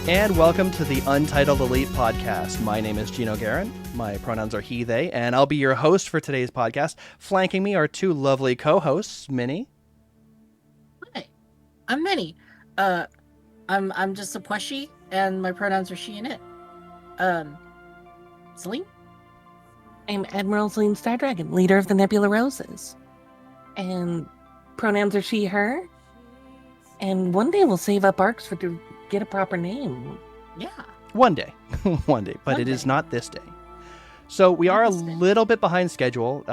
And welcome to the Untitled Elite Podcast. My name is Gino Guerin. My pronouns are he, they, and I'll be your host for today's podcast. Flanking me are two lovely co-hosts, Minnie. Hi, I'm Minnie. I'm just a plushie, and my pronouns are she and it. Celine? I'm Admiral Celine Stardragon, leader of the Nebula Roses. And pronouns are she, her. And one day we'll save up arcs to get a proper name. Yeah. One day. One day. But it is not this day. So we are a little bit behind schedule.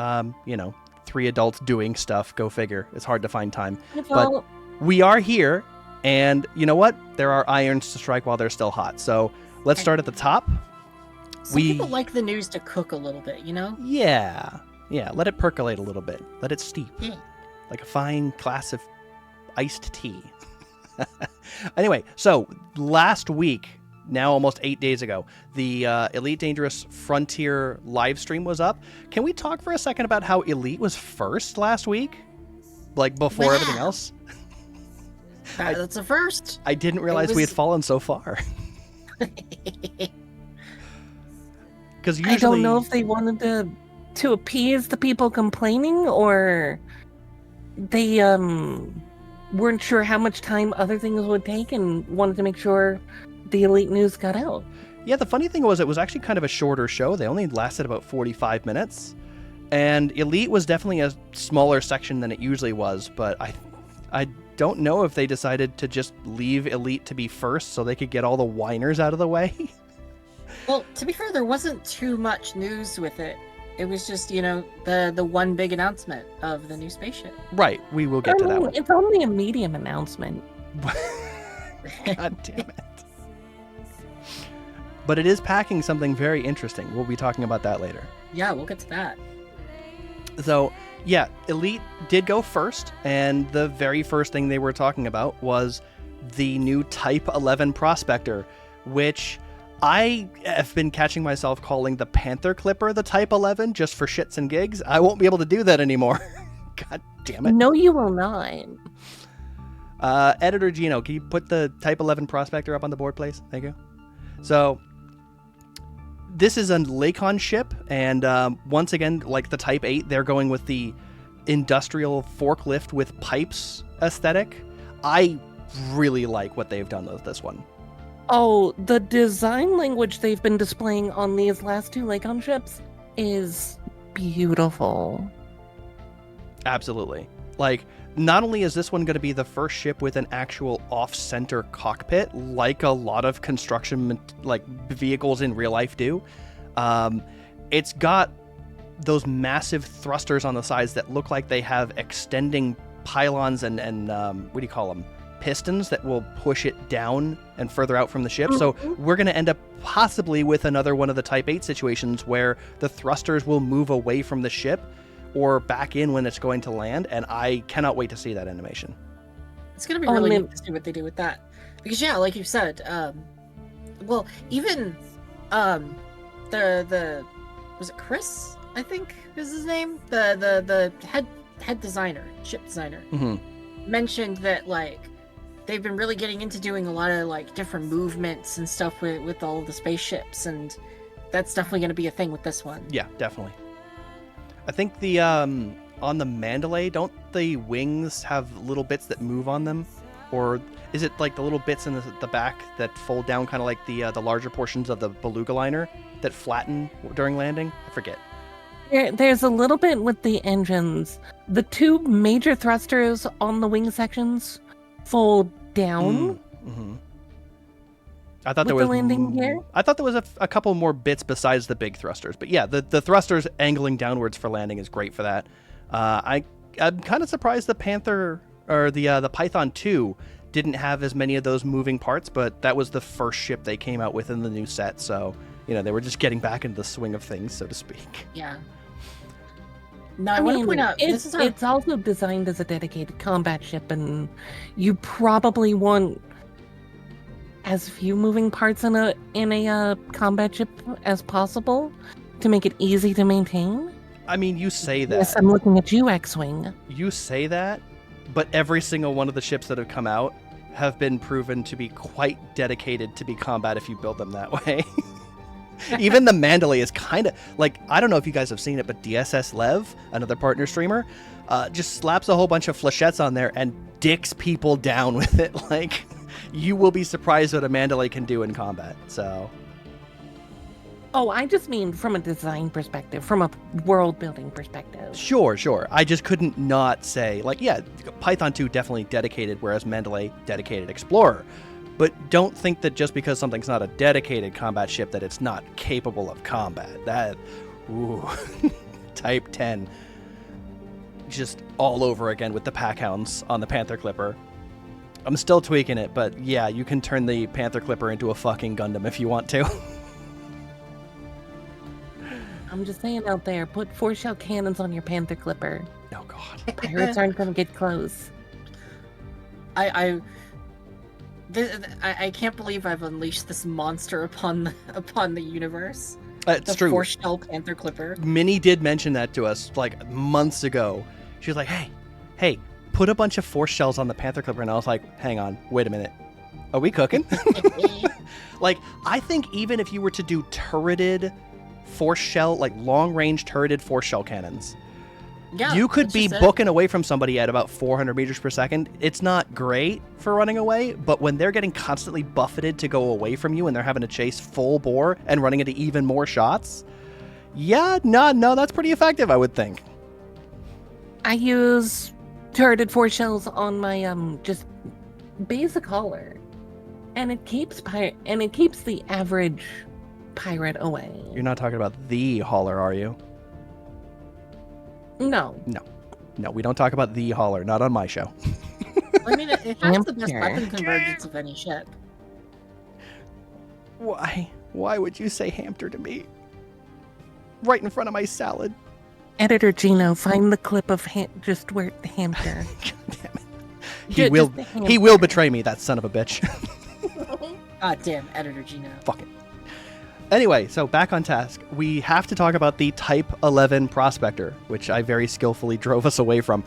Three adults doing stuff. Go figure. It's hard to find time. But we are here. And you know what? There are irons to strike while they're still hot. So let's start at the top. Some people like the news to cook a little bit, you know? Yeah. Yeah. Let it percolate a little bit. Let it steep. Yeah. Like a fine glass of iced tea. Anyway, so last week, now almost 8 days ago, the Elite Dangerous Frontier live stream was up. Can we talk for a second about how Elite was first last week? Like before everything else? That's a first. I didn't realize we had fallen so far. Because usually... I don't know if they wanted to appease the people complaining, or they weren't sure how much time other things would take and wanted to make sure the Elite news got out. Yeah, the funny thing was it was actually kind of a shorter show. They only lasted about 45 minutes. And Elite was definitely a smaller section than it usually was, but I don't know if they decided to just leave Elite to be first so they could get all the whiners out of the way. Well, to be fair, there wasn't too much news with it. It was just, the one big announcement of the new spaceship. Right, we will get to that one. It's only a medium announcement. God damn it. But it is packing something very interesting. We'll be talking about that later. Yeah, we'll get to that. So, yeah, Elite did go first, and the very first thing they were talking about was the new Type 11 Prospector, which I have been catching myself calling the Panther Clipper the Type 11 just for shits and gigs. I won't be able to do that anymore. God damn it. No, you will not. Editor Gino, can you put the Type 11 Prospector up on the board, please? Thank you. So, this is a Lakon ship, and once again, like the Type 8, they're going with the industrial forklift with pipes aesthetic. I really like what they've done with this one. Oh, the design language they've been displaying on these last two Lakon ships is beautiful. Absolutely. Like, not only is this one going to be the first ship with an actual off-center cockpit, like a lot of construction vehicles in real life do, it's got those massive thrusters on the sides that look like they have extending pylons and what do you call them? Pistons that will push it down and further out from the ship. So we're going to end up possibly with another one of the Type 8 situations where the thrusters will move away from the ship or back in when it's going to land, and I cannot wait to see that animation. It's going to be really neat to see what they do with that. Because, yeah, like you said, even the was it Chris, I think is his name? The head designer, ship designer, mentioned that, they've been really getting into doing a lot of different movements and stuff with all of the spaceships, and that's definitely going to be a thing with this one. Yeah, definitely. I think the on the Mandalay, don't the wings have little bits that move on them, or is it like the little bits in the back that fold down, kind of like the larger portions of the Beluga liner that flatten during landing? I forget. There's a little bit with the engines. The two major thrusters on the wing sections fold down. I thought there was landing gear. I thought there was a couple more bits besides the big thrusters, but yeah, the thrusters angling downwards for landing is great for that. I'm kind of surprised the Panther or the Python 2 didn't have as many of those moving parts, but that was the first ship they came out with in the new set, so they were just getting back into the swing of things, so to speak. Yeah. No, I want to point out it's also designed as a dedicated combat ship, and you probably want as few moving parts in a combat ship as possible to make it easy to maintain. I mean, you say that. Yes, I'm looking at you, X-Wing. You say that, but every single one of the ships that have come out have been proven to be quite dedicated to be combat if you build them that way. Even the Mandalay is kind of like, I don't know if you guys have seen it, but DSS Lev, another partner streamer, just slaps a whole bunch of flechettes on there and dicks people down with it. Like, you will be surprised what a Mandalay can do in combat. So, Oh, I just mean from a design perspective, from a world building perspective. sure. I just couldn't not say, like, yeah, Python 2 definitely dedicated, whereas Mandalay dedicated explorer. But don't think that just because something's not a dedicated combat ship that it's not capable of combat. That, ooh, Type 10. Just all over again with the pack hounds on the Panther Clipper. I'm still tweaking it, but yeah, you can turn the Panther Clipper into a fucking Gundam if you want to. I'm just saying out there, put 4-shell cannons on your Panther Clipper. Oh god. Pirates aren't going to get close. I can't believe I've unleashed this monster upon the universe. It's the true. 4-shell Panther Clipper. Minnie did mention that to us like months ago. She was like, hey, put a bunch of force shells on the Panther Clipper. And I was like, hang on, wait a minute. Are we cooking? Like, I think even if you were to do turreted force shell, like long-range turreted force shell cannons, Yeah, you could that's be just it. booking away from somebody at about 400 meters per second. It's not great for running away, but when they're getting constantly buffeted to go away from you and they're having to chase full bore and running into even more shots, yeah, no, that's pretty effective, I would think. I use turreted 4 shells on my just basic hauler, and it keeps the average pirate away. You're not talking about the hauler, are you? No. No, we don't talk about the hauler, not on my show. I mean, it has the best Hamster. weapon convergence of any ship. Why would you say hamster to me? Right in front of my salad. Editor Gino, find the clip of just where the hamster. God damn it. Ju- He just the will hamster. betray me, that son of a bitch. God damn, Editor Gino. Fuck it. Anyway, so back on task. We have to talk about the Type 11 Prospector, which I very skillfully drove us away from.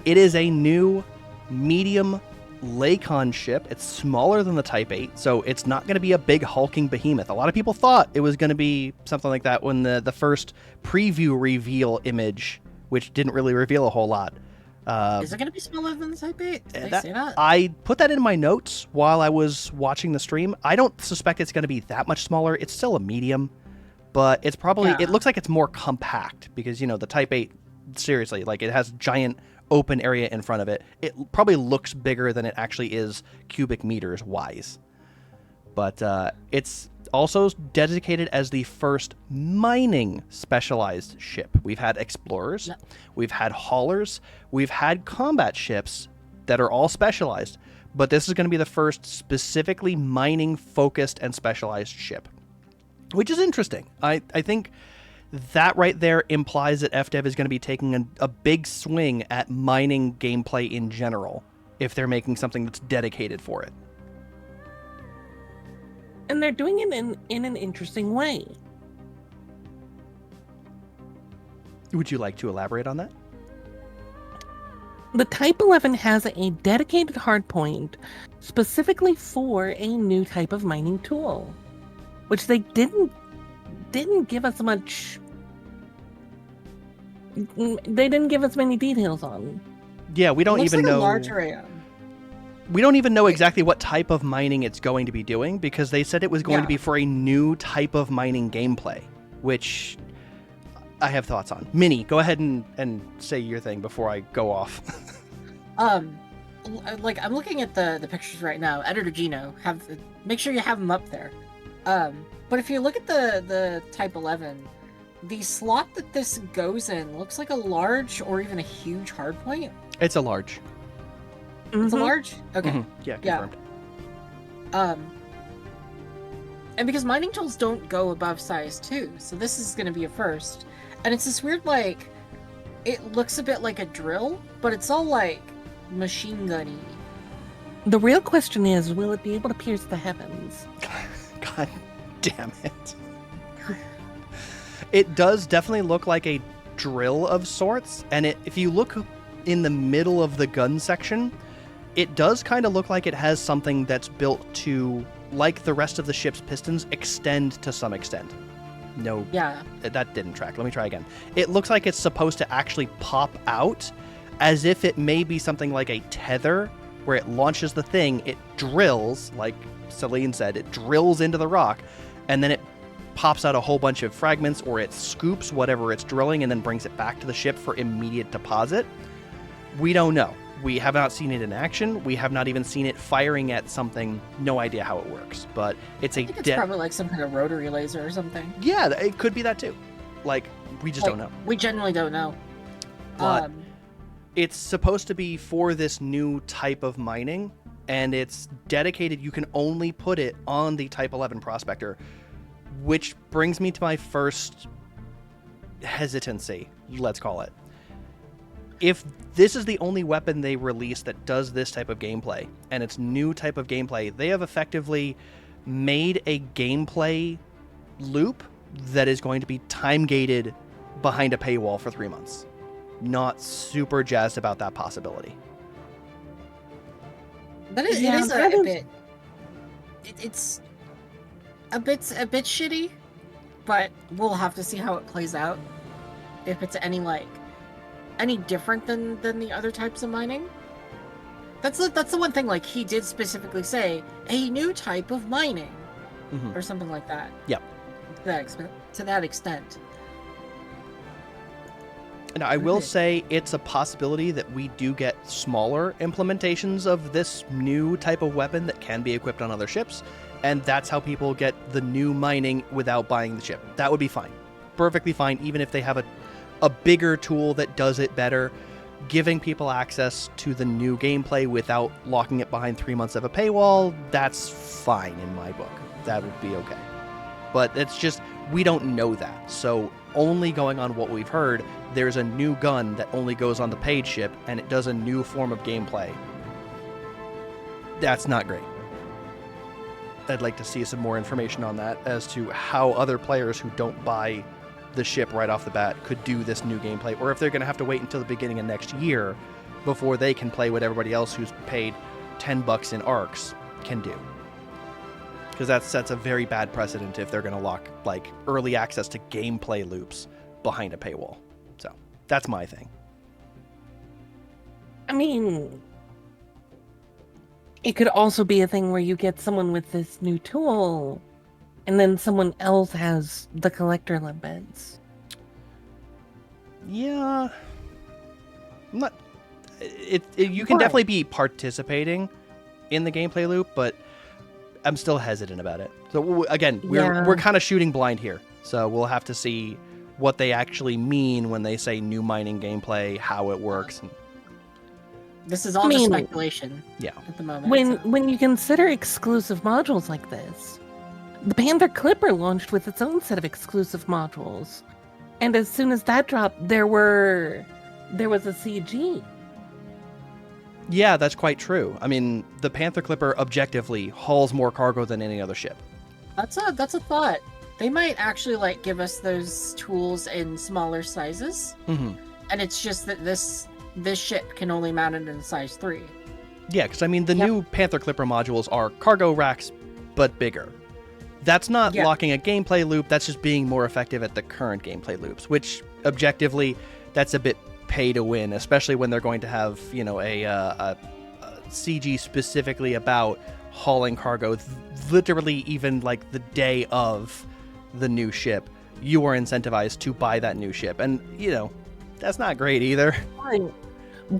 It is a new medium Lacon ship. It's smaller than the Type 8, so it's not going to be a big hulking behemoth. A lot of people thought it was going to be something like that when the first preview reveal image, which didn't really reveal a whole lot. Is it going to be smaller than the Type 8? Did they say that? I put that in my notes while I was watching the stream. I don't suspect it's going to be that much smaller. It's still a medium, but it's probably, Yeah. it looks like it's more compact because, you know, the Type 8, seriously, like it has giant open area in front of it. It probably looks bigger than it actually is cubic meters wise. But it's also dedicated as the first mining specialized ship. We've had explorers, Yep. we've had haulers, we've had combat ships that are all specialized, but this is going to be the first specifically mining focused and specialized ship, which is interesting. I think that right there implies that FDev is going to be taking a big swing at mining gameplay in general if they're making something that's dedicated for it. And they're doing it in an interesting way. Would you like to elaborate on that? The Type 11 has a dedicated hardpoint specifically for a new type of mining tool, which they didn't give us much. They didn't give us many details on. Yeah, we don't Looks even like know. a large area. We don't even know exactly what type of mining it's going to be doing because they said it was going to be for a new type of mining gameplay, which I have thoughts on. Minnie, go ahead and say your thing before I go off. Like I'm looking at the pictures right now. Editor Gino, make sure you have them up there. But if you look at the Type 11, the slot that this goes in looks like a large or even a huge hardpoint. It's a large. It's a large? Okay. Mhm. Yeah, Yeah. confirmed. And because mining tools don't go above size 2, so this is going to be a first. And it's this weird, like, it looks a bit like a drill, but it's all, like, machine gun-y. The real question is, will it be able to pierce the heavens? God damn it. It does definitely look like a drill of sorts, and if you look in the middle of the gun section, It does kind of look like it has something that's built to, like the rest of the ship's pistons, extend to some extent. No, Yeah. that didn't track. Let me try again. It looks like it's supposed to actually pop out as if it may be something like a tether, where it launches the thing, it drills, like Celine said, it drills into the rock, and then it pops out a whole bunch of fragments, or it scoops whatever it's drilling and then brings it back to the ship for immediate deposit. We don't know. We have not seen it in action. We have not even seen it firing at something. No idea how it works, but it's I think it's probably like some kind of rotary laser or something. Yeah, it could be that too. Like, we just don't know. We genuinely don't know. But it's supposed to be for this new type of mining, and it's dedicated. You can only put it on the Type 11 Prospector, which brings me to my first hesitancy, let's call it. If this is the only weapon they release that does this type of gameplay, and it's new type of gameplay, they have effectively made a gameplay loop that is going to be time-gated behind a paywall for 3 months. Not super jazzed about that possibility. But it is a bit. It's a bit shitty, but we'll have to see how it plays out. If it's any different than the other types of mining. That's the one thing. Like, he did specifically say a new type of mining, or something like that. Yep. To that extent. Now, I will say it's a possibility that we do get smaller implementations of this new type of weapon that can be equipped on other ships, and that's how people get the new mining without buying the ship. That would be fine. Perfectly fine, even if they have a bigger tool that does it better. Giving people access to the new gameplay without locking it behind 3 months of a paywall, that's fine in my book. That would be okay. But it's just, we don't know that. So only going on what we've heard, there's a new gun that only goes on the paid ship, and it does a new form of gameplay. That's not great. I'd like to see some more information on that as to how other players who don't buy the ship right off the bat could do this new gameplay, or if they're going to have to wait until the beginning of next year before they can play what everybody else who's paid $10 in ARCs can do. Because that sets a very bad precedent if they're going to lock like early access to gameplay loops behind a paywall. So that's my thing. I mean, it could also be a thing where you get someone with this new tool, and then someone else has the collector limpets. Yeah. You can definitely be participating in the gameplay loop, but I'm still hesitant about it. So again, we're kind of shooting blind here. So we'll have to see what they actually mean when they say new mining gameplay, how it works. This is all just speculation. Yeah. At the moment. When you consider exclusive modules like this, the Panther Clipper launched with its own set of exclusive modules, and as soon as that dropped, there was a CG. Yeah, that's quite true. I mean, the Panther Clipper objectively hauls more cargo than any other ship. That's a thought. They might actually give us those tools in smaller sizes, and it's just that this ship can only mount it in size 3. Yeah, because I mean, the new Panther Clipper modules are cargo racks, but bigger. That's not locking a gameplay loop. That's just being more effective at the current gameplay loops, which objectively, that's a bit pay to win, especially when they're going to have, a CG specifically about hauling cargo, literally even like the day of the new ship. You are incentivized to buy that new ship, and that's not great either. Right.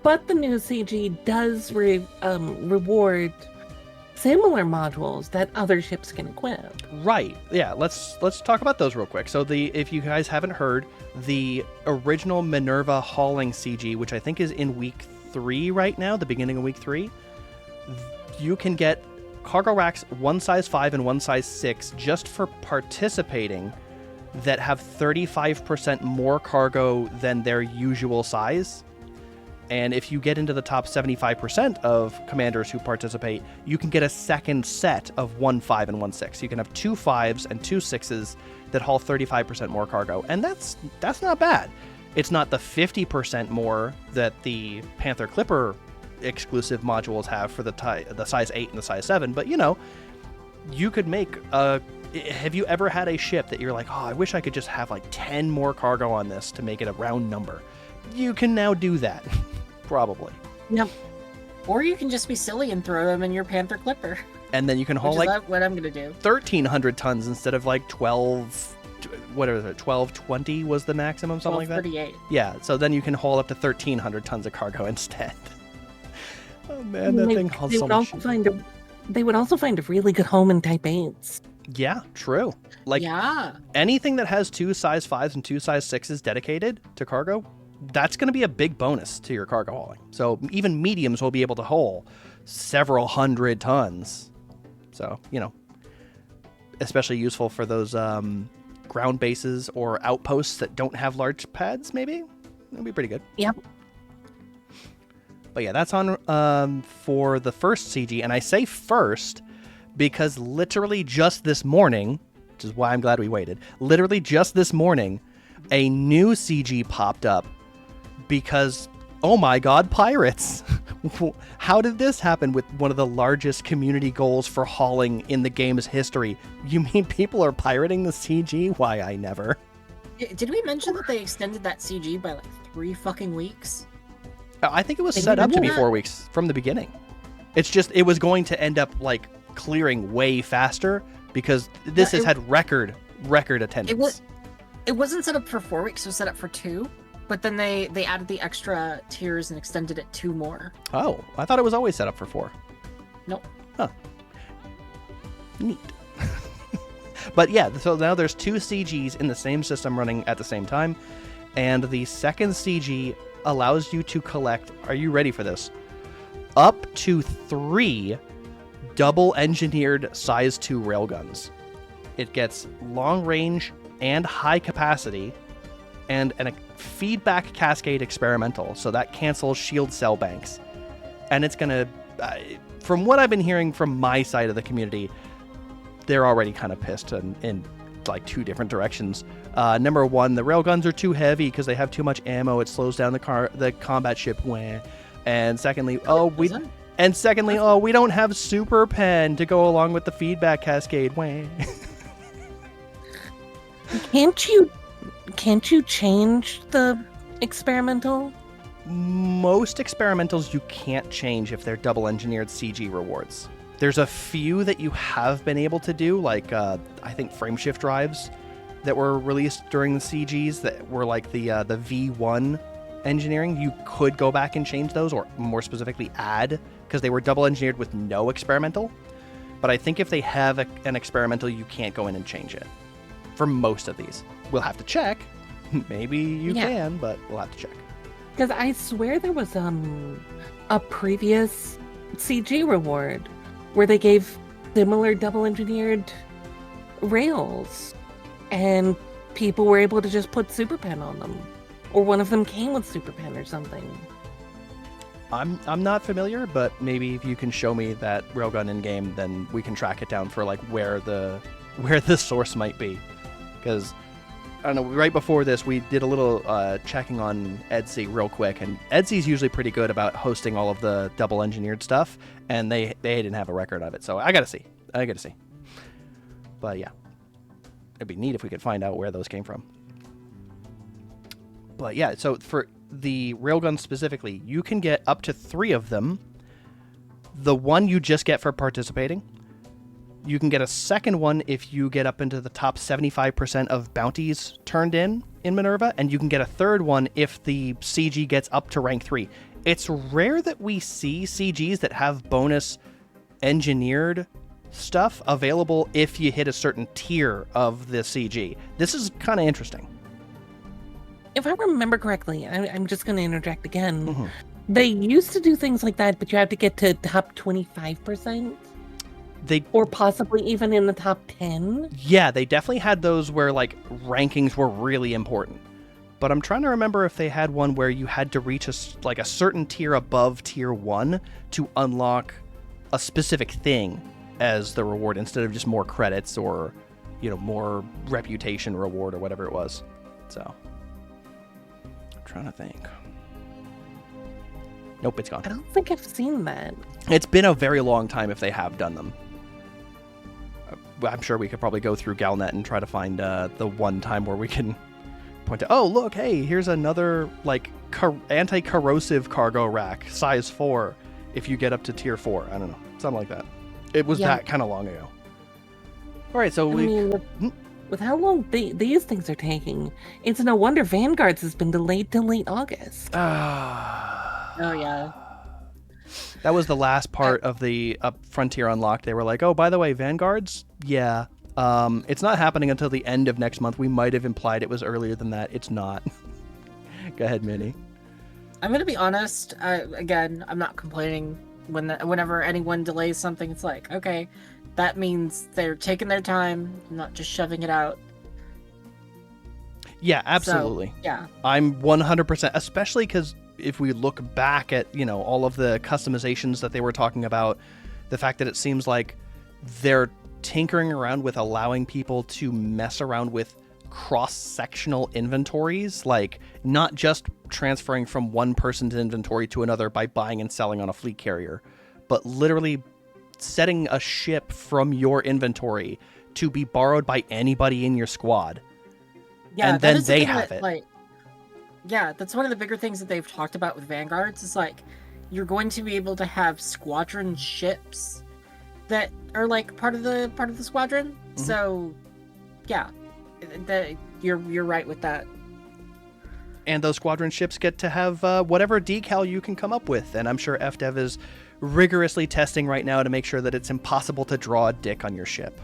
But the new CG does reward similar modules that other ships can equip. Right. Yeah, let's talk about those real quick. So if you guys haven't heard, the original Minerva hauling CG, which I think is in week 3 right now, the beginning of week 3, you can get cargo racks 1 size 5 and 1 size 6 just for participating that have 35% more cargo than their usual size. And if you get into the top 75% of commanders who participate, you can get a second set of 1 5 and 1 6. You can have 2 5s and 2 6s that haul 35% more cargo. And that's not bad. It's not the 50% more that the Panther Clipper exclusive modules have for the size 8 and the size 7, but you could make have you ever had a ship that you're like, oh, I wish I could just have like 10 more cargo on this to make it a round number? You can now do that. Probably. Yep. Or you can just be silly and throw them in your Panther Clipper. And then you can haul what I'm gonna do. 1,300 tons instead of like 12. What is it? 1220 was the maximum, something like that. 38. Yeah. So then you can haul up to 1,300 tons of cargo instead. Oh man, that thing hauls so much. They would also find a really good home in Type 8s. Yeah, true. Like anything that has 2 size 5s and 2 size 6s dedicated to cargo, that's going to be a big bonus to your cargo hauling. So even mediums will be able to haul several hundred tons. So, especially useful for those ground bases or outposts that don't have large pads, maybe. That'd be pretty good. Yep. But yeah, that's on for the first CG. And I say first because literally just this morning, which is why I'm glad we waited, literally just this morning, a new CG popped up because, oh my god, pirates. How did this happen with one of the largest community goals for hauling in the game's history? You mean people are pirating the CG? Why, I never. Did we mention that they extended that CG by like 3 fucking weeks? I think it was set up to be 4 weeks from the beginning. It's just, it was going to end up like clearing way faster because this has had record attendance. It wasn't set up for 4 weeks, it was set up for 2, but then they added the extra tiers and extended it 2 more. Oh, I thought it was always set up for 4. Nope. Huh. Neat. But yeah, so now there's 2 CGs in the same system running at the same time, and the second CG allows you to collect, are you ready for this? Up to 3 double-engineered size 2 railguns. It gets long range and high capacity, and a feedback cascade experimental, so that cancels shield cell banks. And it's gonna, from what I've been hearing from my side of the community, they're already kind of pissed in like 2 different directions. Number 1, the railguns are too heavy because they have too much ammo. It slows down the combat ship. Wah. And secondly, we don't have super pen to go along with the feedback cascade. Wah. Can't you change the experimental? Most experimentals you can't change if they're double engineered CG rewards. There's a few that you have been able to do, like I think frameshift drives that were released during the CGs that were like the V1 engineering. You could go back and change those, or more specifically add, because they were double engineered with no experimental. But I think if they have an experimental, you can't go in and change it for most of these. We'll have to check. Maybe you can, but we'll have to check. Because I swear there was a previous CG reward where they gave similar double-engineered rails, and people were able to just put super pen on them, or one of them came with super pen or something. I'm not familiar, but maybe if you can show me that railgun in game, then we can track it down for like where the source might be. Because I don't know, right before this we did a little checking on Etsy real quick, and Etsy's usually pretty good about hosting all of the double engineered stuff, and they didn't have a record of it, so I gotta see. But yeah, it'd be neat if we could find out where those came from. But yeah, so for the railgun specifically, you can get up to 3 of them. The one you just get for participating. You can get a second one if you get up into the top 75% of bounties turned in Minerva, and you can get a third one if the CG gets up to rank 3. It's rare that we see CGs that have bonus engineered stuff available if you hit a certain tier of the CG. This is kind of interesting. If I remember correctly, I'm just going to interject again. Mm-hmm. They used to do things like that, but you have to get to top 25%. Or possibly even in the top 10. Yeah, they definitely had those where like rankings were really important. But I'm trying to remember if they had one where you had to reach a certain tier above tier 1 to unlock a specific thing as the reward instead of just more credits or, more reputation reward or whatever it was. So, I'm trying to think. Nope, it's gone. I don't think I've seen that. It's been a very long time if they have done them. I'm sure we could probably go through Galnet and try to find the one time where we can point to, oh, look, hey, here's another, like, anti-corrosive cargo rack, size 4, if you get up to tier 4. I don't know. Something like that. It was that kind of long ago. All right, so with how long these things are taking, it's no wonder Vanguard's has been delayed till late August. Oh, yeah. That was the last part of the Frontier Unlocked. They were like, oh, by the way, Vanguard's? Yeah. It's not happening until the end of next month. We might have implied it was earlier than that. It's not. Go ahead, Minnie. I'm going to be honest. Again, I'm not complaining. Whenever anyone delays something, it's like, okay, that means they're taking their time, not just shoving it out. Yeah, absolutely. So, yeah. I'm 100%, especially because if we look back at, all of the customizations that they were talking about, the fact that it seems like they're tinkering around with allowing people to mess around with cross-sectional inventories, like not just transferring from one person's inventory to another by buying and selling on a fleet carrier, but literally setting a ship from your inventory to be borrowed by anybody in your squad. Yeah, and then they have it. Yeah, that's one of the bigger things that they've talked about with Vanguards is like you're going to be able to have squadron ships that are like part of the squadron. Mm-hmm. So, yeah, you're right with that. And those squadron ships get to have whatever decal you can come up with, and I'm sure FDev is rigorously testing right now to make sure that it's impossible to draw a dick on your ship.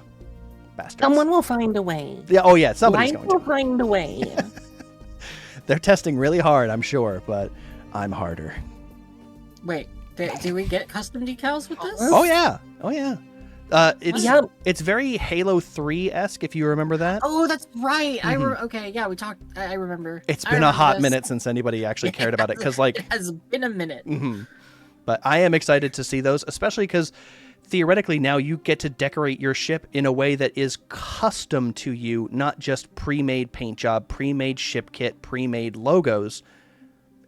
Bastards. Someone will find a way. Yeah. Oh yeah, somebody's Life going to will find a way. They're testing really hard, I'm sure, but I'm harder. Wait, do we get custom decals with this? Oh yeah. It's very Halo 3-esque, if you remember that. Oh, that's right. Mm-hmm. Okay, yeah, we talked. I remember. It's been a hot minute since anybody actually cared about it, because like it has been a minute. Mm-hmm. But I am excited to see those, especially because theoretically now you get to decorate your ship in a way that is custom to you, not just pre-made paint job, pre-made ship kit, pre-made logos,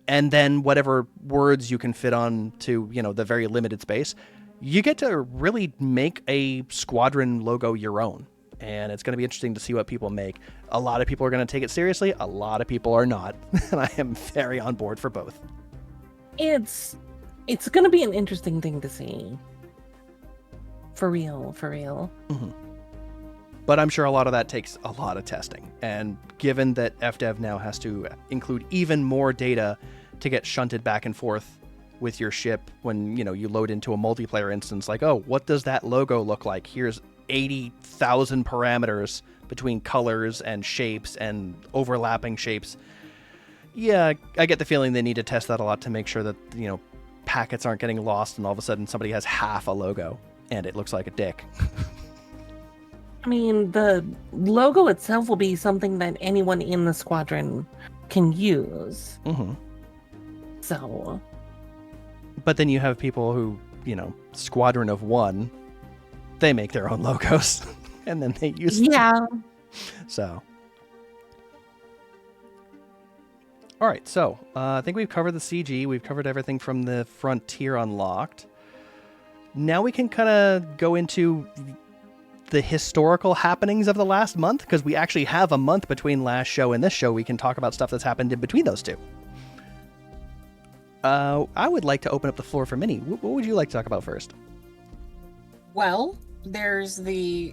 and then whatever words you can fit on to, the very limited space. You get to really make a squadron logo your own, and it's going to be interesting to see what people make. A lot of people are going to take it seriously. A lot of people are not, and I am very on board for both. It's going to be an interesting thing to see. For real. Mm-hmm. But I'm sure a lot of that takes a lot of testing. And given that FDev now has to include even more data to get shunted back and forth with your ship when, you load into a multiplayer instance, like, oh, what does that logo look like? Here's 80,000 parameters between colors and shapes and overlapping shapes. Yeah, I get the feeling they need to test that a lot to make sure that, packets aren't getting lost and all of a sudden somebody has half a logo and it looks like a dick. I mean, the logo itself will be something that anyone in the squadron can use. Mm-hmm. So. But then you have people who, squadron of one, they make their own logos and then they use them. Yeah. So. All right, so I think we've covered the CG. We've covered everything from the Frontier Unlocked. Now we can kind of go into the historical happenings of the last month, because we actually have a month between last show and this show. We can talk about stuff that's happened in between those two. I would like to open up the floor for Minnie. What would you like to talk about first? Well, there's the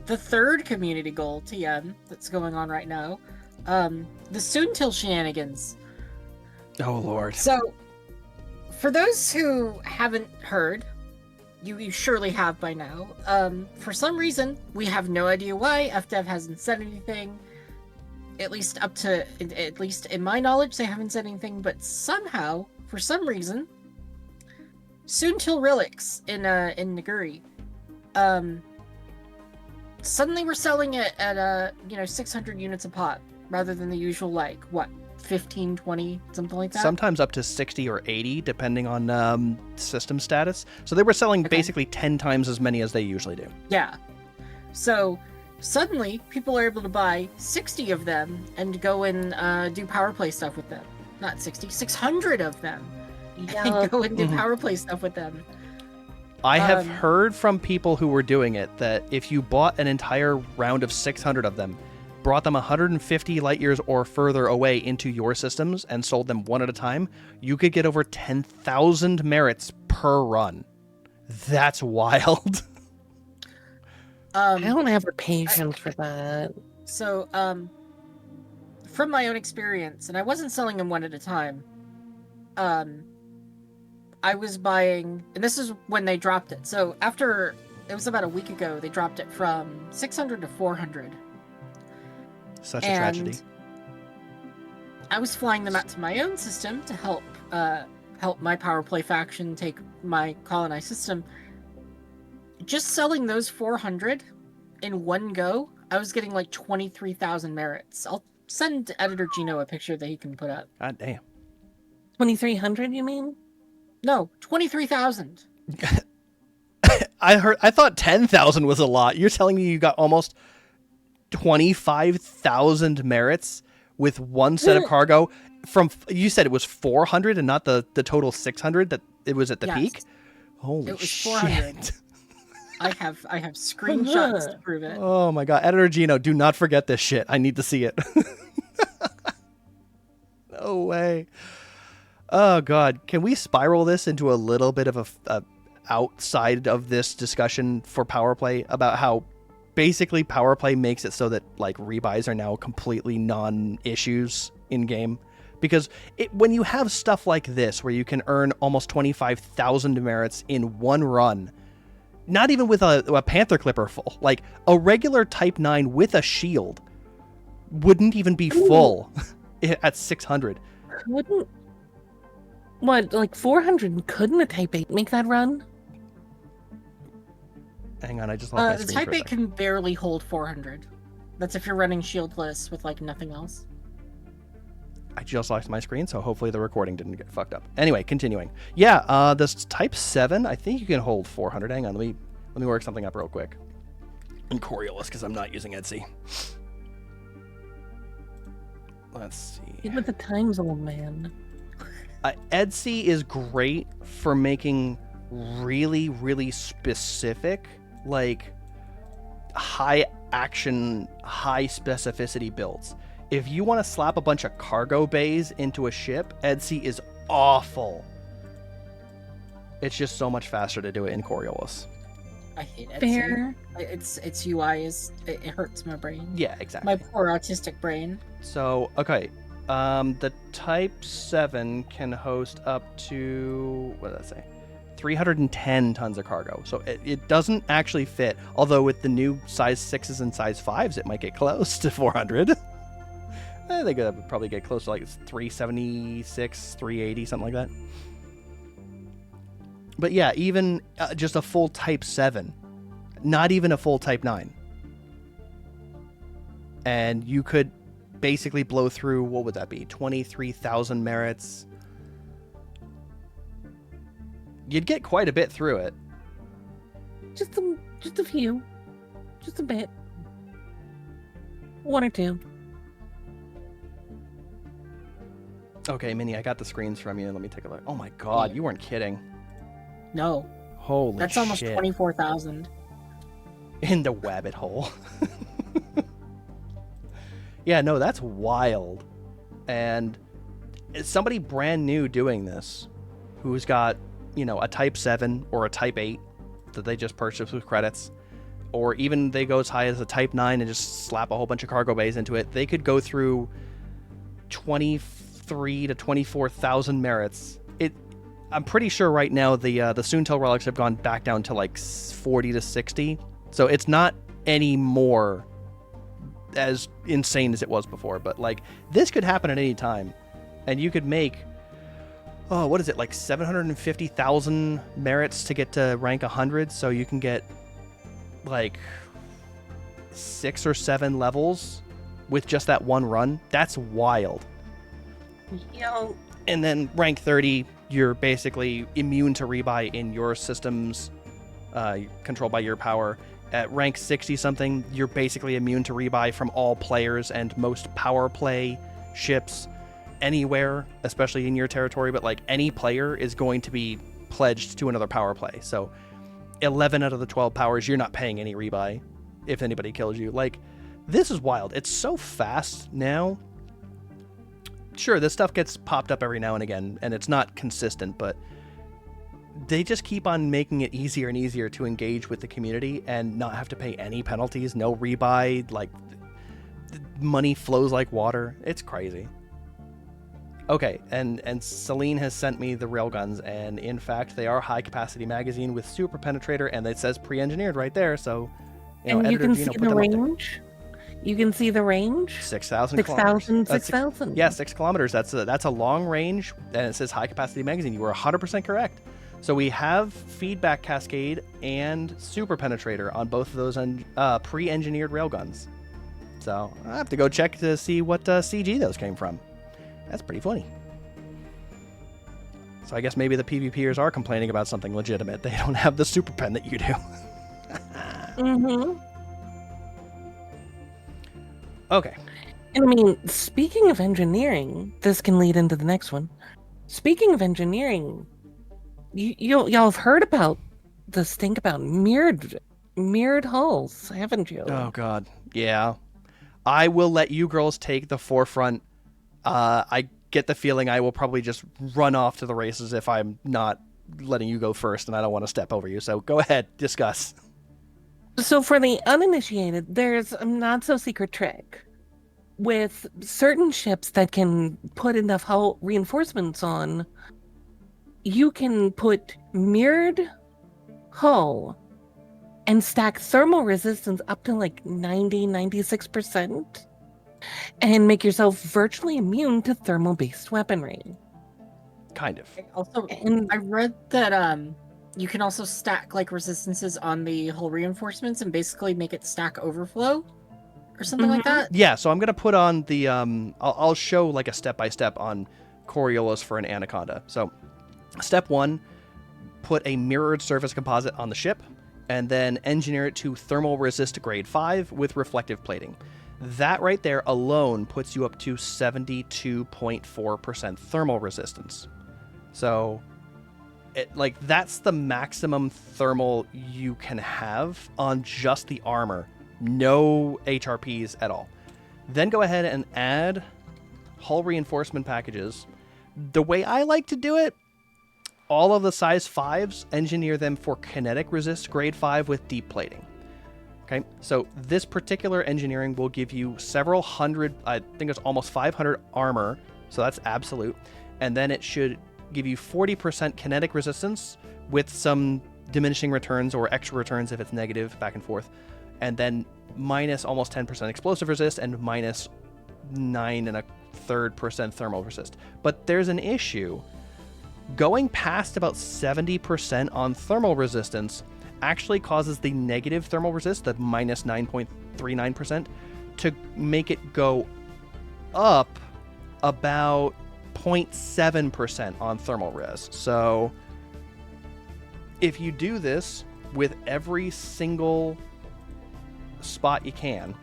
third community goal, TM, that's going on right now. The Soon Till shenanigans. Oh, Lord. So, for those who haven't heard, you surely have by now, for some reason, we have no idea why, FDev hasn't said anything. At least in my knowledge, they haven't said anything, but somehow, for some reason, Soon Till relics in Naguri, suddenly we're selling it at 600 units a pop, rather than the usual 15, 20, something like that? Sometimes up to 60 or 80, depending on system status. So they were selling basically 10 times as many as they usually do. Yeah. So suddenly, people are able to buy 60 of them and go and do power play stuff with them. Not 60, 600 of them. Yeah. and go and do power play stuff with them. I have heard from people who were doing it that if you bought an entire round of 600 of them, brought them 150 light years or further away into your systems and sold them one at a time, you could get over 10,000 merits per run. That's wild. I don't have the patience for that. So, from my own experience, and I wasn't selling them one at a time, I was buying, and this is when they dropped it. So after, it was about a week ago, they dropped it from 600 to 400. Such a tragedy. I was flying them out to my own system to help my power play faction take my colonized system. Just selling those 400 in one go, I was getting like 23,000 merits. I'll send Editor Gino a picture that he can put up. God damn. 2,300, you mean? No, 23,000. I thought 10,000 was a lot. You're telling me you got almost 25,000 merits with one set of cargo from, you said it was 400 and not the total 600 that it was at the peak? Holy it was shit. 400. I have screenshots to prove it. Oh my god, Editor Gino, do not forget this shit. I need to see it. No way. Oh god, can we spiral this into a little bit of a outside of this discussion for power play about how basically power play makes it so that like rebuys are now completely non-issues in game? Because when you have stuff like this where you can earn almost 25,000 merits in one run, not even with a Panther Clipper full, like a regular Type 9 with a shield wouldn't even be full at 600. Wouldn't... What, like 400? Couldn't a Type 8 make that run? Hang on, I just lost my The screen Type for a 8 second. can barely hold 400. That's if you're running shieldless with like nothing else. I just lost my screen, so hopefully the recording didn't get fucked up. Anyway, continuing. Yeah, this Type 7, I think you can hold 400. Hang on, let me work something up real quick. In Coriolis, because I'm not using Etsy. Let's see. Get with the times, old man. Etsy is great for making really, really specific, like, high action, high specificity builds. If you want to slap a bunch of cargo bays into a ship, Etsy is awful. It's just so much faster to do it in Coriolis. I hate Etsy. Fair. Its UI it hurts my brain. Yeah, exactly. My poor autistic brain. So, okay. The Type 7 can host up to, what did that say? 310 tons of cargo. So it doesn't actually fit. Although with the new size 6s and size 5s, it might get close to 400. I think it would probably get close to like 376, 380, something like that. But yeah, even just a full Type 7, not even a full Type 9. And you could basically blow through, what would that be, 23,000 merits. You'd get quite a bit through it. Just a few. Just a bit. One or two. Okay, Minnie, I got the screens from you. Let me take a look. Oh my god, Yeah. you weren't kidding. No, Holy shit. that's almost 24,000. In the wabbit hole. Yeah, no, that's wild. And it's somebody brand new doing this who's got, you know, a Type 7 or a Type 8 that they just purchased with credits, or even they go as high as a Type 9 and just slap a whole bunch of cargo bays into it. They could go through 23 to 24,000 merits. I'm pretty sure right now the Soontel relics have gone back down to like 40 to 60. So it's not any more as insane as it was before, but like this could happen at any time, and you could make, oh, what is it, like 750,000 merits to get to rank 100, so you can get like 6 or 7 levels with just that one run. That's wild. Yo. And then rank 30, you're basically immune to rebuy in your systems, controlled by your power. At rank 60 something, you're basically immune to rebuy from all players and most power play ships. anywhere, especially in your territory, but like any player is going to be pledged to another power play. So 11 out of the 12 powers, you're not paying any rebuy if anybody kills you. Like, this is wild. It's so fast now. Sure, this stuff gets popped up every now and again, and it's not consistent, but they just keep on making it easier and easier to engage with the community and not have to pay any penalties, no rebuy, like, money flows like water. It's crazy. Okay, and Celine has sent me the railguns, and in fact, they are high-capacity magazine with super penetrator, and it says pre-engineered right there, so, you know, and you can Gino see put the them up there. range. You can see the range. 6,000 6,000, kilometers. 6,000. Yeah, 6 kilometers. That's a long range, and it says high-capacity magazine. You were 100% correct. So we have feedback cascade and super penetrator on both of those pre-engineered railguns. So I have to go check to see what CG those came from. That's pretty funny. So I guess maybe the PvPers are complaining about something legitimate. They don't have the super pen that you do. Mm-hmm. Okay. And I mean, speaking of engineering, this can lead into the next one. Speaking of engineering, y'all have heard about the stink about mirrored hulls, haven't you? Oh, God. Yeah. I will let you girls take the forefront. I get the feeling I will probably just run off to the races if I'm not letting you go first, and I don't want to step over you. So go ahead, discuss. So for the uninitiated, there's a not-so-secret trick. With certain ships that can put enough hull reinforcements on, you can put mirrored hull and stack thermal resistance up to like 96%. And make yourself virtually immune to thermal-based weaponry. Kind of. Also, And I read that you can also stack like resistances on the hull reinforcements and basically make it stack overflow or something like that. Yeah, so I'm going to put on the... I'll show like a step-by-step on Coriolis for an Anaconda. So step 1, put a mirrored surface composite on the ship, and then engineer it to thermal resist grade 5 with reflective plating. That right there alone puts you up to 72.4% thermal resistance. So, that's the maximum thermal you can have on just the armor. No HRPs at all. Then go ahead and add hull reinforcement packages. The way I like to do it, all of the size 5s, engineer them for kinetic resist grade 5 with deep plating. Okay, so this particular engineering will give you several hundred, I think it's almost 500 armor, so that's absolute. And then it should give you 40% kinetic resistance with some diminishing returns or extra returns if it's negative, back and forth. And then minus almost 10% explosive resist and minus 9.33% thermal resist. But there's an issue. Going past about 70% on thermal resistance actually causes the negative thermal resist, the minus 9.39%, to make it go up about 0.7% on thermal res. So if you do this with every single spot you can,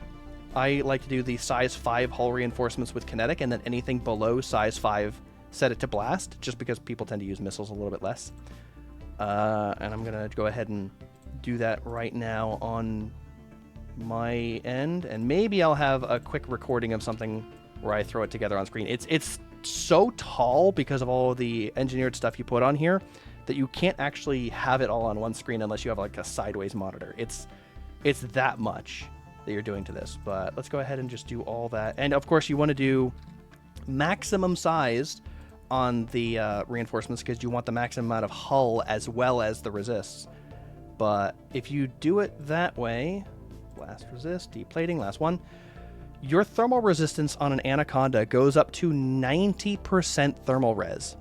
I like to do the size 5 hull reinforcements with kinetic, and then anything below size 5 set it to blast, just because people tend to use missiles a little bit less. And I'm going to go ahead and do that right now on my end. And maybe I'll have a quick recording of something where I throw it together on screen. It's so tall because of all of the engineered stuff you put on here that you can't actually have it all on one screen unless you have like a sideways monitor. It's that much that you're doing to this. But let's go ahead and just do all that. And of course you want to do maximum sized on the reinforcements because you want the maximum amount of hull as well as the resists. But if you do it that way, last resist, deep plating, last one, your thermal resistance on an Anaconda goes up to 90% thermal res.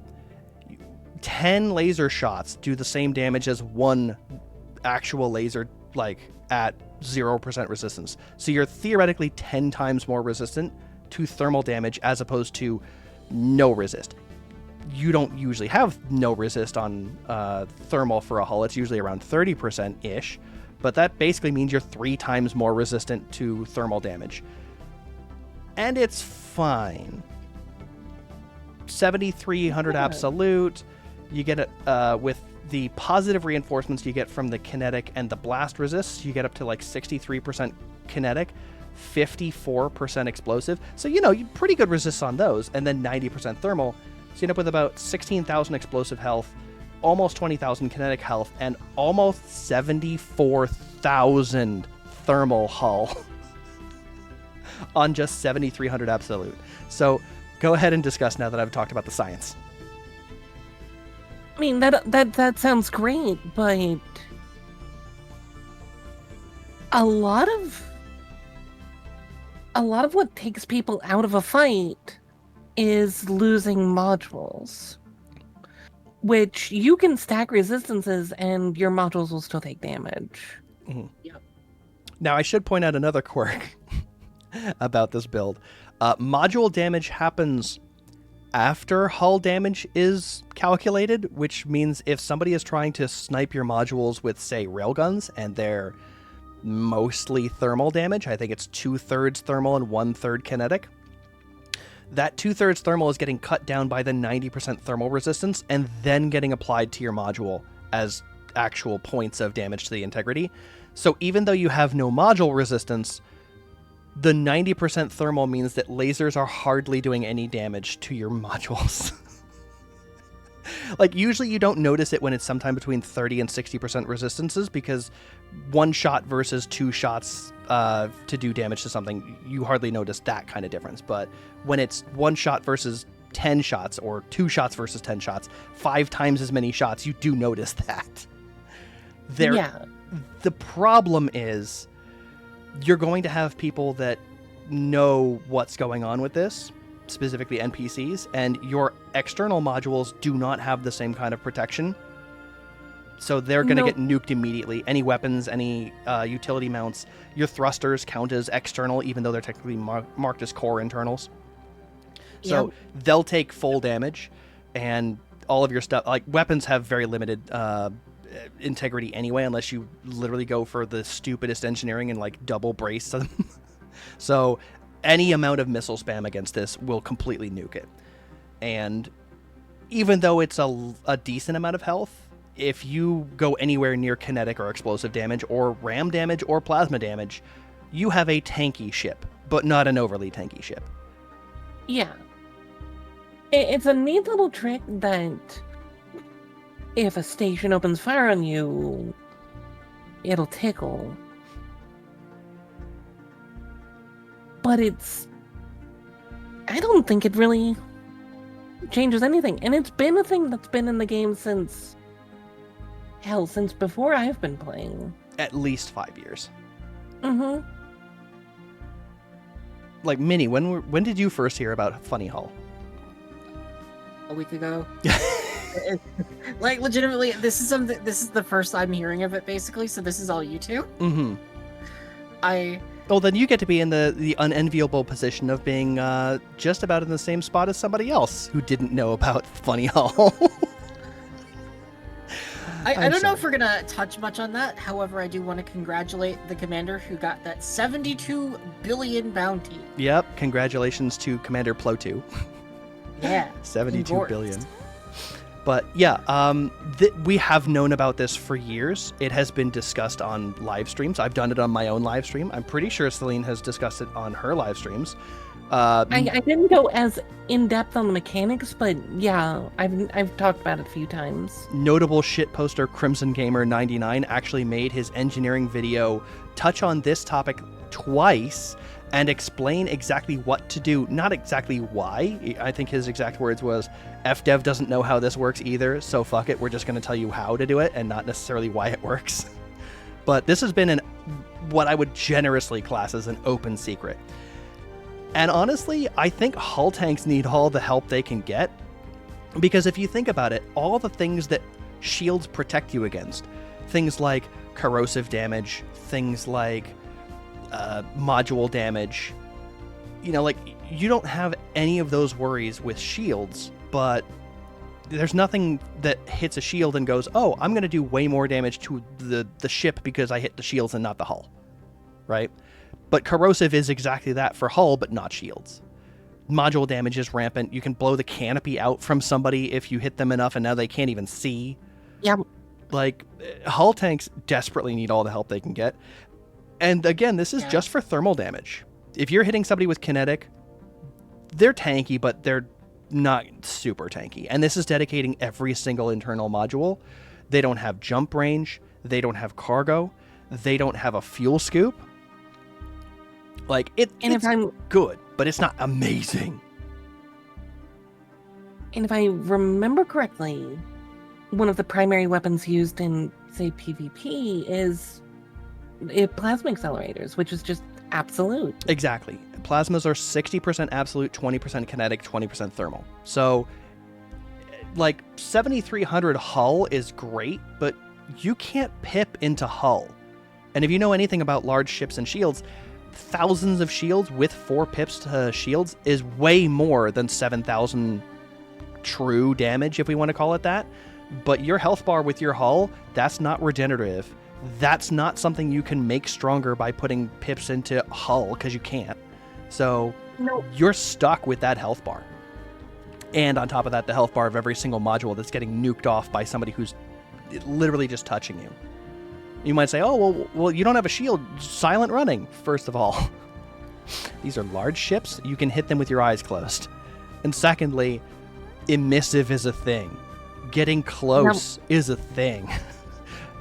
10 laser shots do the same damage as one actual laser, like at 0% resistance. So you're theoretically 10 times more resistant to thermal damage as opposed to no resist. You don't usually have no resist on thermal for a hull. It's usually around 30%-ish, but that basically means you're 3 times more resistant to thermal damage. And it's fine. 7,300 absolute. You get it with the positive reinforcements you get from the kinetic and the blast resist. You get up to like 63% kinetic, 54% explosive. So, you pretty good resists on those. And then 90% thermal. So you end up with about 16,000 explosive health, almost 20,000 kinetic health, and almost 74,000 thermal hull on just 7,300 absolute. So go ahead and discuss now that I've talked about the science. I mean, that sounds great, but a lot of what takes people out of a fight is losing modules, which you can stack resistances and your modules will still take damage. Mm-hmm. Yep. Now, I should point out another quirk about this build. Module damage happens after hull damage is calculated, which means if somebody is trying to snipe your modules with, say, railguns, and they're mostly thermal damage, I think it's 2/3 thermal and 1/3 kinetic, that 2/3 thermal is getting cut down by the 90% thermal resistance and then getting applied to your module as actual points of damage to the integrity. So even though you have no module resistance, the 90% thermal means that lasers are hardly doing any damage to your modules. Like, usually you don't notice it when it's sometime between 30 and 60% resistances, because one shot versus two shots to do damage to something, you hardly notice that kind of difference. But when it's one shot versus 10 shots, or two shots versus 10 shots, 5 times as many shots, you do notice that. The problem is you're going to have people that know what's going on with this, specifically NPCs, and your external modules do not have the same kind of protection. So they're going to get nuked immediately. Any weapons, any utility mounts, your thrusters count as external, even though they're technically marked as core internals. So they'll take full damage, and all of your stuff, like weapons, have very limited integrity anyway, unless you literally go for the stupidest engineering and like double brace them. So any amount of missile spam against this will completely nuke it. And even though it's a decent amount of health, if you go anywhere near kinetic or explosive damage or ram damage or plasma damage, you have a tanky ship, but not an overly tanky ship. Yeah. It's a neat little trick that if a station opens fire on you, it'll tickle. But I don't think it really changes anything. And it's been a thing that's been in the game since before I've been playing. At least 5 years. Mm-hmm. Like, Minnie, when did you first hear about Funny Hull? A week ago. Like, legitimately, this is the first I'm hearing of it, basically, so this is all you two. Mm-hmm. Well, then you get to be in the unenviable position of being just about in the same spot as somebody else who didn't know about Funny Hull. I don't know if we're going to touch much on that. However, I do want to congratulate the commander who got that 72 billion bounty. Yep. Congratulations to Commander Plo2. Yeah. 72 billion. But yeah, we have known about this for years. It has been discussed on live streams. I've done it on my own live stream. I'm pretty sure Celine has discussed it on her live streams. I didn't go as in-depth on the mechanics, but yeah, I've talked about it a few times. Notable shitposter Crimson Gamer 99 actually made his engineering video touch on this topic twice and explain exactly what to do, not exactly why. I think his exact words was, FDev doesn't know how this works either, so fuck it, we're just going to tell you how to do it and not necessarily why it works. But this has been what I would generously class as an open secret. And honestly, I think hull tanks need all the help they can get, because if you think about it, all the things that shields protect you against, things like corrosive damage, things like module damage, like, you don't have any of those worries with shields, but there's nothing that hits a shield and goes, oh, I'm going to do way more damage to the ship because I hit the shields and not the hull, right? But corrosive is exactly that for hull, but not shields. Module damage is rampant. You can blow the canopy out from somebody if you hit them enough, and now they can't even see. Yeah. Like, hull tanks desperately need all the help they can get. And again, this is just for thermal damage. If you're hitting somebody with kinetic, they're tanky, but they're not super tanky. And this is dedicating every single internal module. They don't have jump range. They don't have cargo. They don't have a fuel scoop. Like, it's good, but it's not amazing. And if I remember correctly, one of the primary weapons used in, say, PvP is plasma accelerators, which is just absolute. Exactly. Plasmas are 60% absolute, 20% kinetic, 20% thermal. So, like, 7300 hull is great, but you can't pip into hull. And if you know anything about large ships and shields, thousands of shields with 4 pips to shields is way more than 7,000 true damage, if we want to call it that. But your health bar with your hull, that's not regenerative. That's not something you can make stronger by putting pips into hull, because you can't. So you're stuck with that health bar. And on top of that, the health bar of every single module that's getting nuked off by somebody who's literally just touching you. You might say, oh, well, you don't have a shield. Silent running, first of all. These are large ships. You can hit them with your eyes closed. And secondly, emissive is a thing. Getting close is a thing.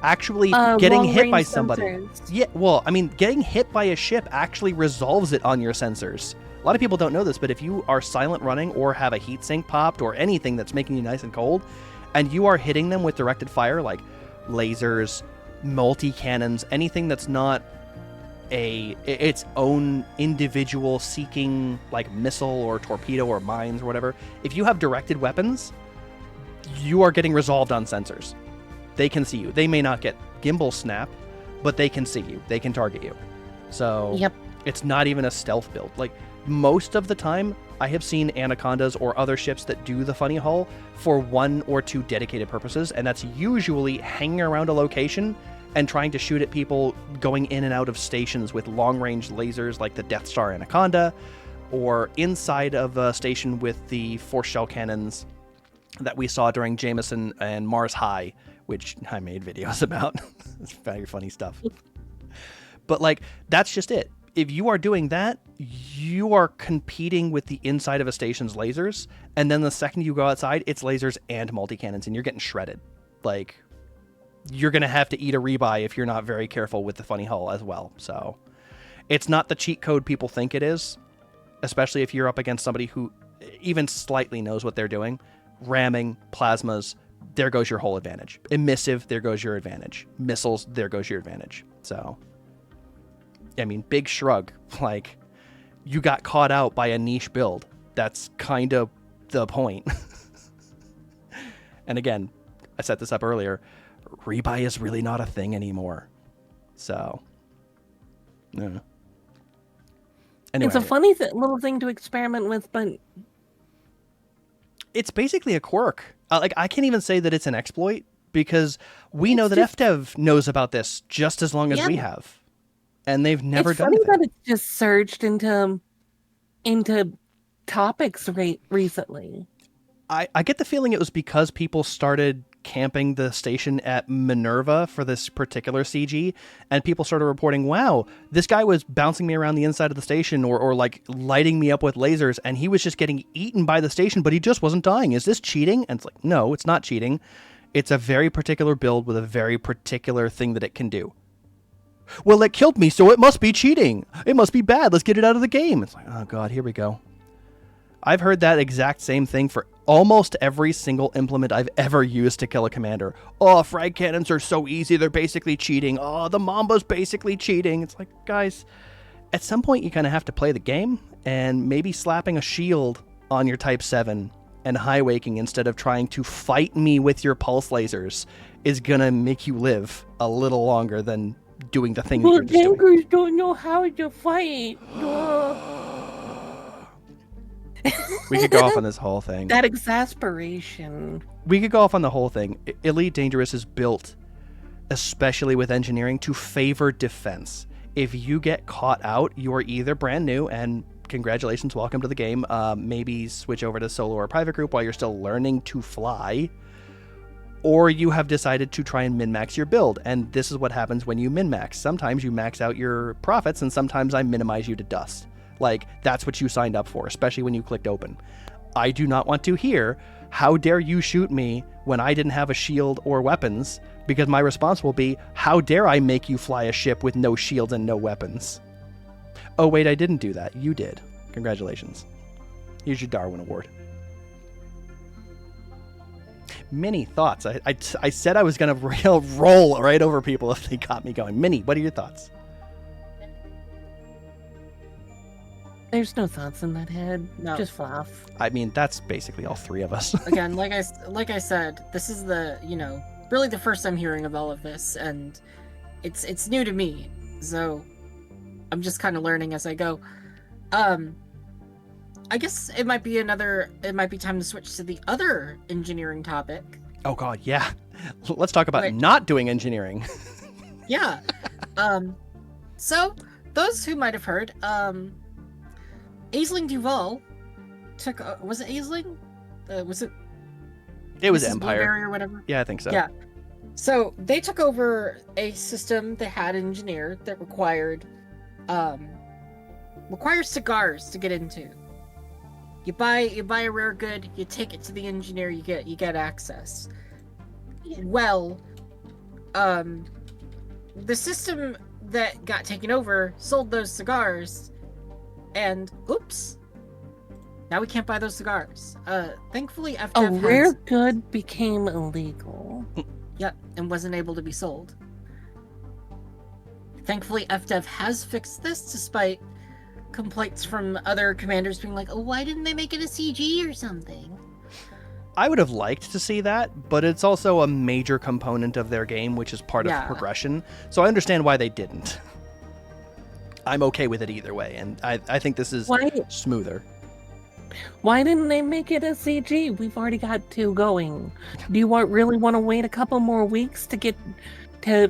Actually, getting hit by somebody. Sensors. Yeah, well, I mean, getting hit by a ship actually resolves it on your sensors. A lot of people don't know this, but if you are silent running or have a heat sink popped or anything that's making you nice and cold, and you are hitting them with directed fire, like lasers, multi-cannons, anything that's not its own individual seeking, like missile or torpedo or mines or whatever, if you have directed weapons, you are getting resolved on sensors. They can see you. They may not get gimbal snap, but they can see you. They can target you. So It's not even a stealth build. Like, most of the time, I have seen Anacondas or other ships that do the funny hull for 1 or 2 dedicated purposes, and that's usually hanging around a location and trying to shoot at people going in and out of stations with long-range lasers like the Death Star Anaconda, or inside of a station with the force shell cannons that we saw during Jameson and Mars High, which I made videos about. It's very funny stuff. But, like, that's just it. If you are doing that, you are competing with the inside of a station's lasers, and then the second you go outside, it's lasers and multi-cannons, and you're getting shredded. Like, you're going to have to eat a rebuy if you're not very careful with the funny hull as well. So, it's not the cheat code people think it is, especially if you're up against somebody who even slightly knows what they're doing. Ramming, plasmas, there goes your whole advantage. Emissive, there goes your advantage. Missiles, there goes your advantage. So, I mean, big shrug. Like, you got caught out by a niche build. That's kind of the point. And again, I set this up earlier. Rebuy is really not a thing anymore. So, Anyway, it's a funny little thing to experiment with, but it's basically a quirk. Like, I can't even say that it's an exploit, because we know that FDev knows about this just as long as we have. And they've never done it. It's funny that it's just surged into topics recently. I get the feeling it was because people started camping the station at Minerva for this particular CG, and people started reporting, wow, this guy was bouncing me around the inside of the station or like lighting me up with lasers, and he was just getting eaten by the station, but he just wasn't dying. Is this cheating? And it's like, no, it's not cheating. It's a very particular build with a very particular thing that it can do. Well, it killed me, so it must be cheating. It must be bad. Let's get it out of the game. It's like, oh God, here we go. I've heard that exact same thing for almost every single implement I've ever used to kill a commander. Oh, frag cannons are so easy, they're basically cheating. Oh, the Mamba's basically cheating. It's like, guys, at some point you kind of have to play the game, and maybe slapping a shield on your Type 7 and high waking instead of trying to fight me with your pulse lasers is gonna make you live a little longer than doing the thing that you're just doing. Tankers don't know how to fight. We could go off on this whole thing. That exasperation. We could go off on the whole thing. Elite Dangerous is built, especially with engineering, to favor defense. If you get caught out, you are either brand new and congratulations, welcome to the game. Maybe switch over to solo or private group while you're still learning to fly. Or you have decided to try and min-max your build, and this is what happens when you min-max. Sometimes you max out your profits, and sometimes I minimize you to dust. Like, that's what you signed up for, especially when you clicked open. I do not want to hear, how dare you shoot me when I didn't have a shield or weapons, because my response will be, how dare I make you fly a ship with no shields and no weapons? Oh, wait, I didn't do that. You did. Congratulations. Here's your Darwin Award. Minnie, thoughts? I said I was going to roll right over people if they got me going. Minnie, what are your thoughts? There's no thoughts in that head. No. Just fluff. I mean, that's basically all three of us. Again, like I said, this is the, really the first I'm hearing of all of this, and it's new to me. So I'm just kind of learning as I go. I guess it might be time to switch to the other engineering topic. Oh god, yeah. Let's talk about not doing engineering. Yeah. So those who might have heard, Aisling Duval took, was it Aisling? Was it? It was Mrs. Empire. Blueberry or whatever? Yeah, I think so. Yeah. So they took over a system they had engineered that required cigars to get into. You buy a rare good, you take it to the engineer, you get access. Well, the system that got taken over sold those cigars, and oops, now we can't buy those cigars. Thankfully, A rare good became illegal. Yep, and wasn't able to be sold. Thankfully, FDev has fixed this, despite complaints from other commanders being like, oh, why didn't they make it a CG or something? I would have liked to see that, but it's also a major component of their game, which is part of progression. So I understand why they didn't. I'm okay with it either way, and I think this is smoother. Why didn't they make it a CG? We've already got 2 going. Do you really want to wait a couple more weeks to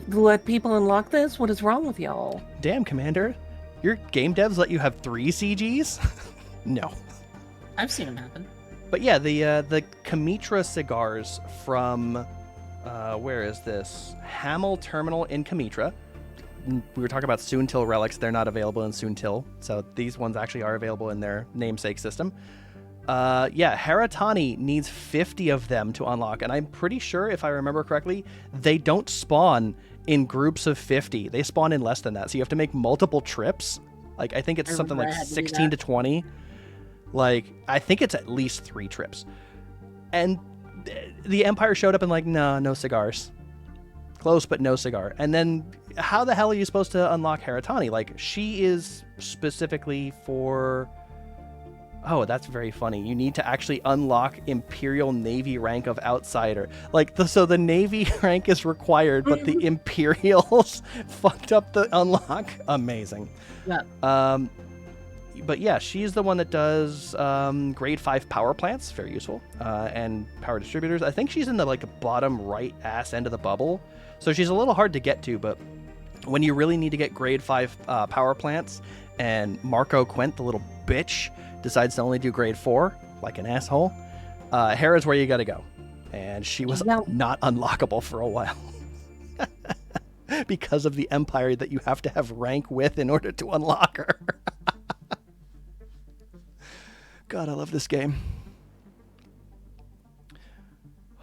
let people unlock this? What is wrong with y'all? Damn, Commander. Your game devs let you have 3 CGs? No. I've seen them happen. But yeah, the Kamitra cigars from, where is this? Hamel Terminal in Kamitra. We were talking about Soontil relics. They're not available in Soontil. So these ones actually are available in their namesake system. Yeah, Haratani needs 50 of them to unlock. And I'm pretty sure, if I remember correctly, they don't spawn in groups of 50. They spawn in less than that. So you have to make multiple trips. Like, I think it's something like 16 to 20. Like, I think it's at least 3 trips. And the Empire showed up and like, no cigars. Close, but no cigar. And then how the hell are you supposed to unlock Haratani? Like, she is specifically for... Oh, that's very funny. You need to actually unlock Imperial Navy rank of Outsider. Like, so the Navy rank is required, but the Imperials fucked up the unlock. Amazing. Yeah. But yeah, she's the one that does grade 5 power plants, very useful, and power distributors. I think she's in the bottom right ass end of the bubble, so she's a little hard to get to. But when you really need to get grade 5 power plants, and Marco Quent, the little bitch, decides to only do grade 4, like an asshole, Hera's where you gotta go. And she was not unlockable for a while. Because of the Empire that you have to have rank with in order to unlock her. God, I love this game.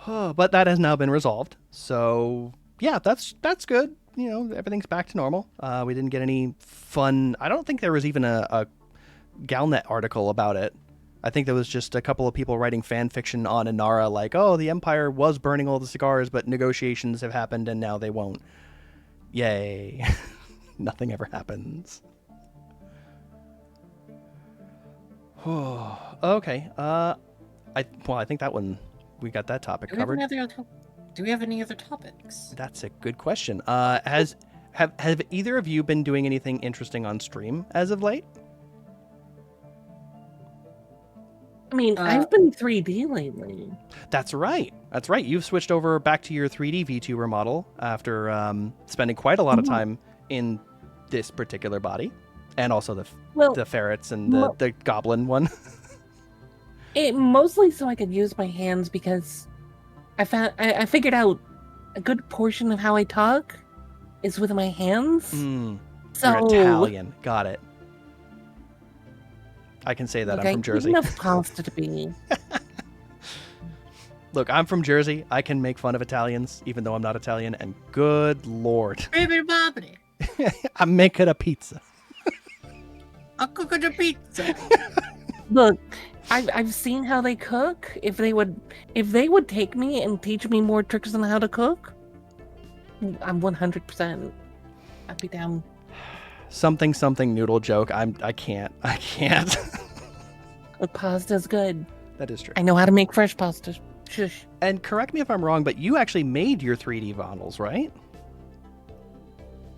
But that has now been resolved. So, yeah, that's good. You know, everything's back to normal. We didn't get any fun... I don't think there was even a Galnet article about it. I think there was just a couple of people writing fan fiction on Inara like, oh, the Empire was burning all the cigars, but negotiations have happened and now they won't. Yay. Nothing ever happens. Okay. I think that one, we got that topic covered. Do we have any other topics? That's a good question. Have either of you been doing anything interesting on stream as of late? I mean, I've been 3D lately. That's right. You've switched over back to your 3D VTuber model after spending quite a lot of time in this particular body. And also the Well, ferrets and the goblin one. it mostly so I could use my hands because I figured out a good portion of how I talk is with my hands. So You're Italian. Got it. I can say that. look, I'm from Jersey. enough pasta to be. Look, I'm from Jersey. I can make fun of Italians, even though I'm not Italian. And good Lord, Baby bobbity. I'm making a pizza. I'll cook a pizza. Look, I've seen how they cook. If they would take me and teach me more tricks on how to cook, I'm 100%. I'd be down. Something noodle joke. I can't. But pasta's good. That is true. I know how to make fresh pasta. Shush. And correct me if I'm wrong, but you actually made your 3D models, right?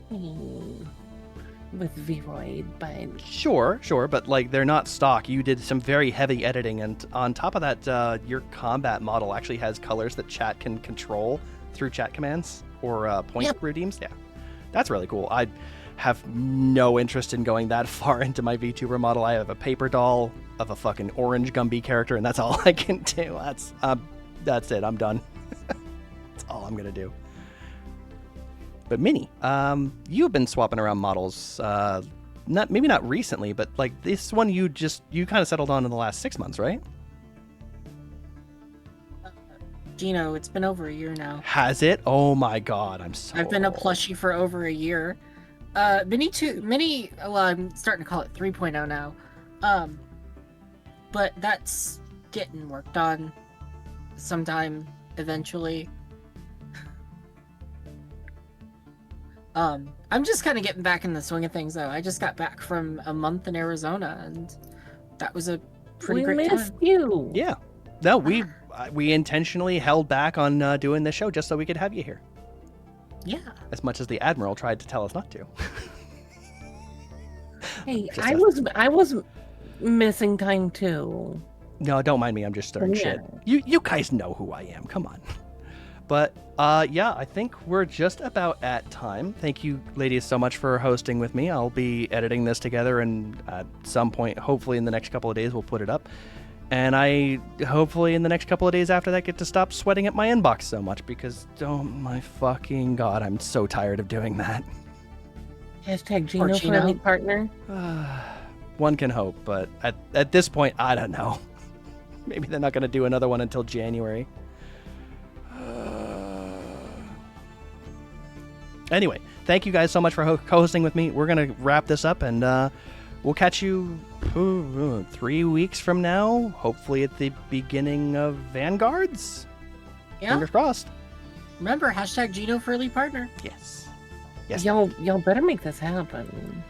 With Vroid, but Sure, but like they're not stock. You did some very heavy editing, and on top of that, your combat model actually has colors that chat can control through chat commands or point redeems. Yeah, that's really cool. I have no interest in going that far into my VTuber model. I have a paper doll of a fucking orange Gumby character, and that's all I can do. That's it. I'm done. That's all I'm gonna do. But Minnie, you've been swapping around models, maybe not recently, but like this one you kind of settled on in the last 6 months, right? Gino, it's been over a year now. Has it? Oh my god, I've been a plushie for over a year. Mini, well, I'm starting to call it 3.0 now. But that's getting worked on sometime eventually. I'm just kind of getting back in the swing of things, though. I just got back from a month in Arizona, and that was a pretty great time. We missed you. Yeah. No, we intentionally held back on doing this show just so we could have you here. Yeah. As much as the Admiral tried to tell us not to. Hey, I was missing time too. No, don't mind me. I'm just stirring shit. You guys know who I am. Come on. But yeah, I think we're just about at time. Thank you, ladies, so much for hosting with me. I'll be editing this together, and at some point, hopefully in the next couple of days, we'll put it up. And I hopefully in the next couple of days after that get to stop sweating at my inbox so much, because oh my fucking god, I'm so tired of doing that. Hashtag Gino friendly partner. One can hope, but at this point, I don't know. Maybe they're not going to do another one until January. Anyway, thank you guys so much for co-hosting with me. We're going to wrap this up, and we'll catch you 3 weeks from now, hopefully at the beginning of Vanguards. Yeah. Fingers crossed. Remember, hashtag Gino for Elite Partner. Yes. Y'all better make this happen.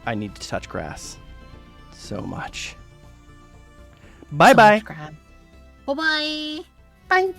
I need to touch grass so much. Bye-bye. Bye-bye. Bye.